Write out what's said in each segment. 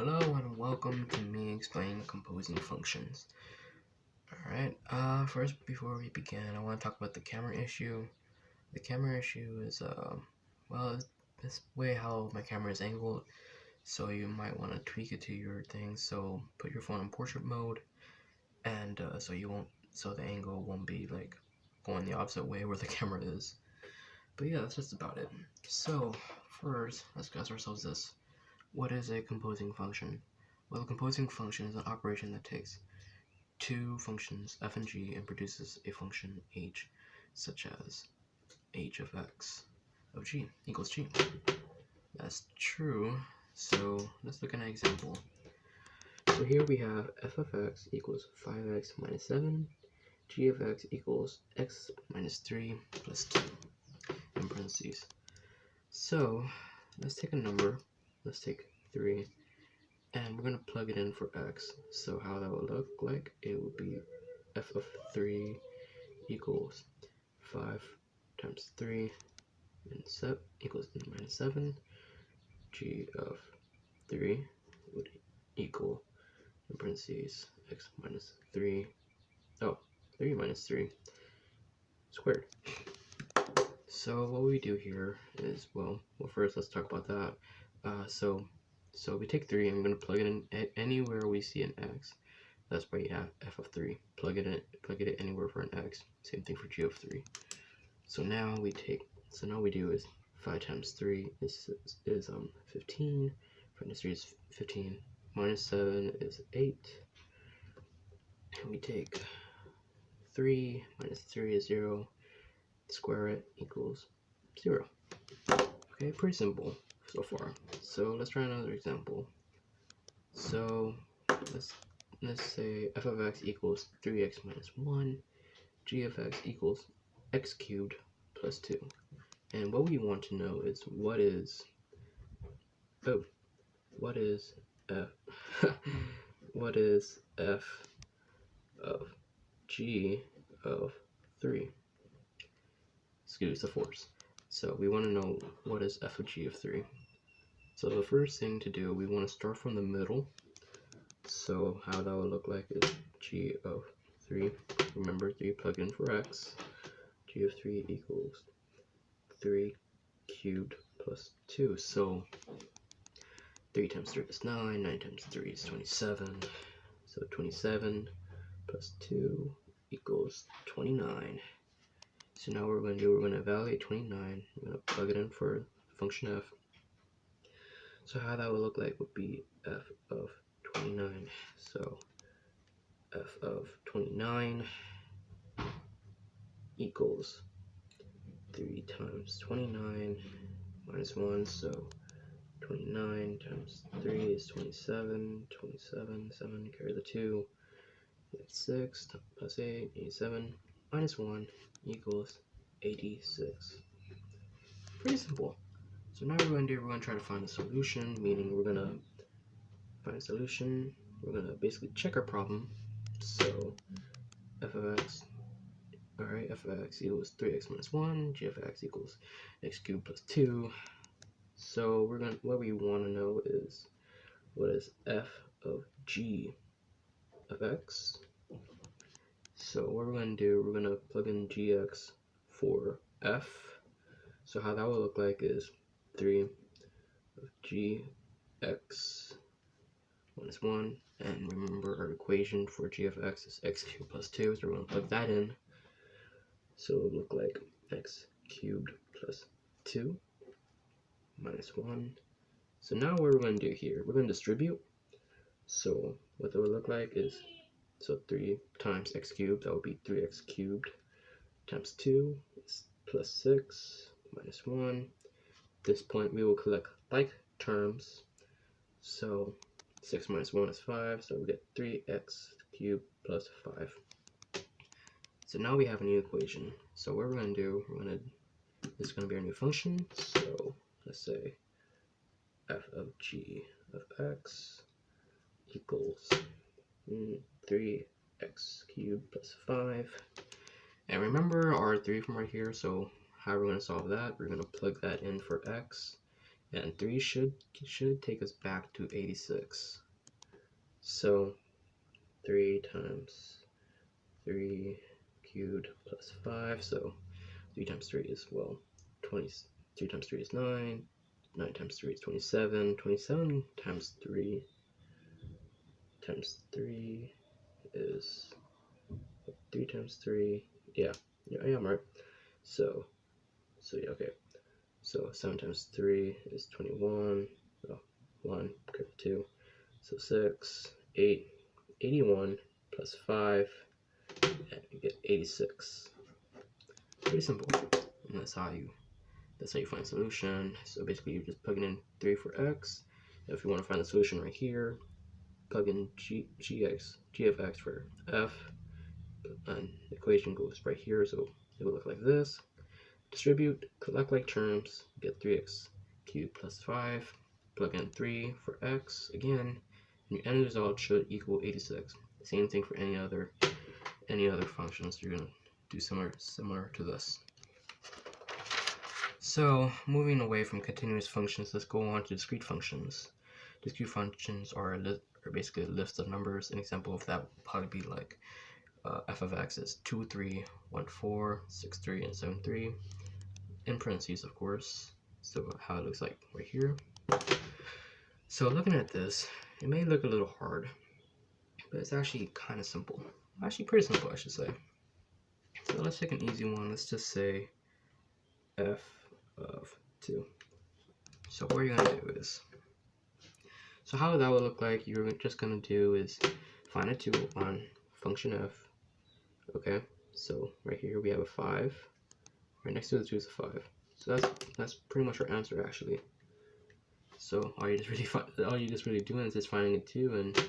Hello and welcome to me explaining composing functions. Alright, first before we begin, I want to talk about the camera issue. The camera issue is, this way how my camera is angled, so you might want to tweak it to your thing. So put your phone in portrait mode, and so the angle won't be like going the opposite way where the camera is. But yeah, that's just about it. So first, let's ask ourselves this. What is a composing function? Well, a composing function is an operation that takes two functions f and g and produces a function h, such as h of x of g equals g. That's true. So let's look at an example. So here we have f of x equals 5x minus 7, g of x equals x minus 3 plus 2 in parentheses. So let's take a number. Let's take 3. And we're going to plug it in for x. So how that would look like, it would be f of 3 equals 5 times 3 and 7 equals minus 7. G of 3 would equal, in parentheses, x minus 3. 3 minus 3 squared. So what we do here is, well, first let's talk about that. So we take 3 and we're going to plug it in anywhere we see an x. That's why you have f of 3. Plug it in anywhere for an x. Same thing for g of 3. So now we do is 5 times 3 is 15. 5 times 3 is 15. Minus 7 is 8. And we take 3 minus 3 is 0. Square it equals 0. Okay, pretty simple so far. So let's try another example. So let's say f of x equals 3x minus 1. G of x equals x cubed plus 2. And what we want to know is what is f what is f of g of 3? Excuse the force. So we want to know what is f of g of 3. So the first thing to do, we want to start from the middle. So how that would look like is g of 3. Remember, 3 plug in for x. G of 3 equals 3 cubed plus 2. So 3 times 3 is 9. 9 times 3 is 27. So 27 plus 2 equals 29. So now what we're going to do, we're going to evaluate 29. We're going to plug it in for function f. So how that would look like would be f of 29. So f of 29 equals 3 times 29 minus 1. So 29 times 3 is 27. 27, 7, carry the 2. 6 plus 8, 87, minus 1 equals 86. Pretty simple. So now we're going to try to find a solution, meaning we're going to find a solution. We're going to basically check our problem. So f of x, alright, f of x equals 3x minus 1, g of x equals x cubed plus 2. So what we want to know is what is f of g of x. So what we're going to do, we're going to plug in gx for f. So how that will look like is 3 of gx minus 1. And remember, our equation for g of x is x cubed plus 2. So we're going to plug that in. So it will look like x cubed plus 2 minus 1. So now what we're going to do here, we're going to distribute. So what that would look like is, so 3 times x cubed, that would be 3x cubed times 2 is plus 6 minus 1. At this point, we will collect like terms. So 6 minus 1 is 5, so we get 3x cubed plus 5. So now we have a new equation. So what we're going to do, this is going to be our new function. So let's say f of g of x equals 3x cubed plus 5. And remember our 3 from right here, so how we're going to solve that, we're going to plug that in for x. and 3 should take us back to 86. So 3 times 3 cubed plus 5, so 3 times 3 is, well, 20. 3 times 3 is 9. 9 times 3 is 27. 27 times 3 is 3 times 3. Yeah, I'm right. So yeah, okay. So 7 times 3 is 21. Oh, 1, 2. So 6, 8, 81 plus 5, and you get 86. Pretty simple. And that's how you find a solution. So basically you're just plugging in 3 for x. If you want to find the solution right here, plug in g of x for f, and the equation goes right here, so it will look like this. Distribute, collect like terms, get 3x cubed plus 5, plug in 3 for x again, and your end result should equal 86. Same thing for any other functions. You're going to do similar to this. So moving away from continuous functions, let's go on to discrete functions. Discrete functions are basically a list of numbers. An example of that would probably be like f of x is 2, 3, 1, 4, 6, 3, and 7, 3. In parentheses, of course. So how it looks like right here. So looking at this, it may look a little hard, but it's actually kind of simple. Actually pretty simple, I should say. So let's take an easy one. Let's just say f of 2. So what you're going to do is, so how that would look like, you're just going to do is find a 2 on function f. Okay, so right here we have a 5. Right next to the 2 is a 5. So that's pretty much our answer, actually. So all you just really doing is just finding a 2 and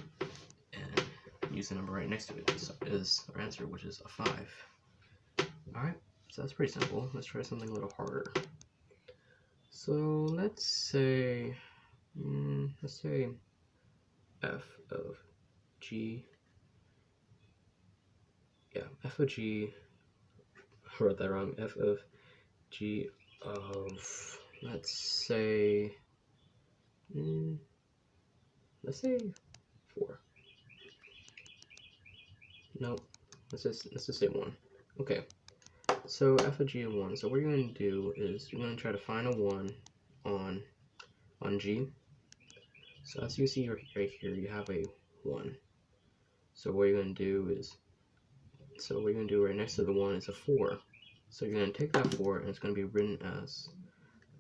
use the number right next to it is our answer, which is a 5. Alright, so that's pretty simple. Let's try something a little harder. So let's say f of g. Yeah, f of g. I wrote that wrong. F of g of, let's say 4. Nope. Let's just say 1. Okay. So f of g of 1. So what you're going to do is you're going to try to find a 1 on g. So as you see right here, you have a 1. So what you're going to do is, right next to the 1 is a 4. So you're going to take that 4 and it's going to be written as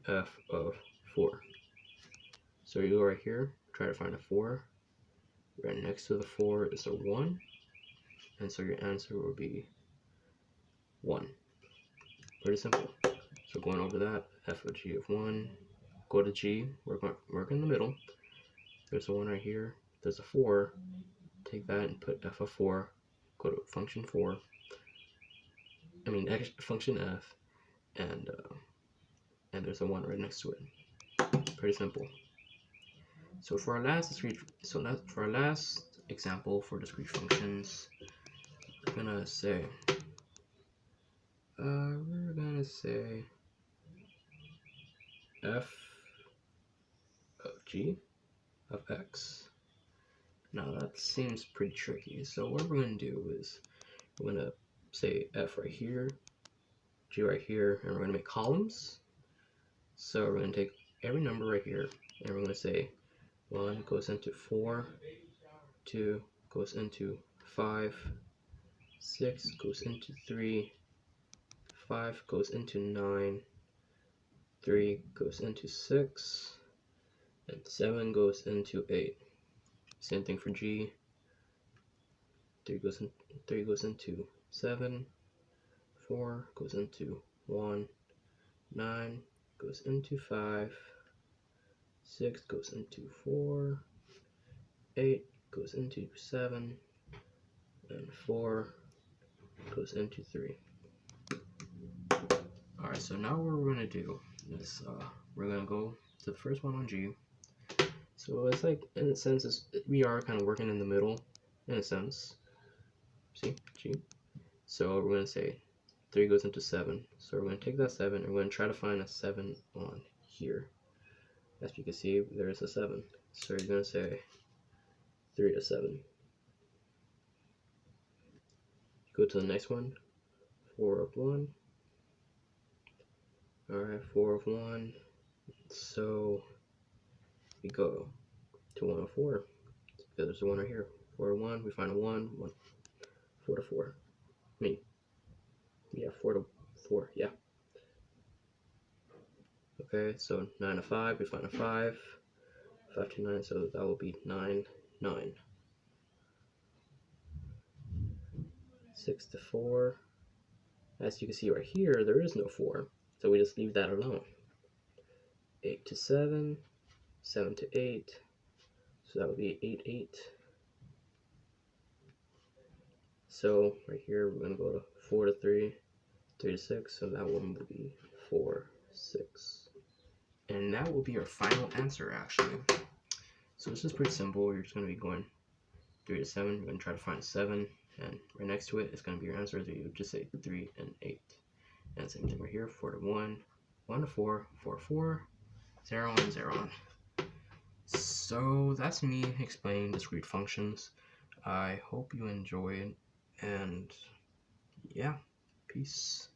f of 4. So you go right here, try to find a 4. Right next to the 4 is a 1. And so your answer will be 1. Pretty simple. So going over that, f of g of 1, go to g, work in the middle. There's a 1 right here. There's a 4. Take that and put f of 4. Go to function 4. Function f, and there's a 1 right next to it. Pretty simple. So for our last example for discrete functions, we're gonna say f of g of x. Now that seems pretty tricky. So what we're gonna do is we're gonna say f right here, g right here, and we're gonna make columns. So we're gonna take every number right here, and we're gonna say 1 goes into 4, 2 goes into 5, 6 goes into 3, 5 goes into 9, 3 goes into 6, and 7 goes into 8. Same thing for G. 3 goes into 7, 4 goes into 1, 9 goes into 5, 6 goes into 4, 8 goes into 7, and 4 goes into 3. Alright, so now what we're going to do is we're going to go to the first one on G. So it's like, in a sense, we are kind of working in the middle, in a sense. See, G. So we're going to say 3 goes into 7. So we're going to take that 7 and we're going to try to find a 7 on here. as you can see, there's a 7. So you're going to say 3 to 7. Go to the next one, 4 of 1. Alright, 4 of 1. So we go to 1 of 4. There's a 1 right here. 4 of 1, we find a 1, 4 to 4. I mean, yeah, 4 to 4, yeah. Okay, so 9 to 5, we find a 5. 5 to 9, so that will be 9, 9. 6 to 4. As you can see right here, there is no 4, so we just leave that alone. 8 to 7, 7 to 8, so that would be 8, 8. So right here, we're going to go to 4 to 3, 3 to 6, so that one will be 4, 6. And that will be our final answer, actually. So this is pretty simple. You're just going to be going 3 to 7. You're going to try to find a 7, and right next to it is going to be your answer. So you would just say 3 and 8. And same thing right here, 4 to 1, 1 to 4, 4 to 4, 0 and 0 on. So that's me explaining discrete functions. I hope you enjoyed, and yeah, peace.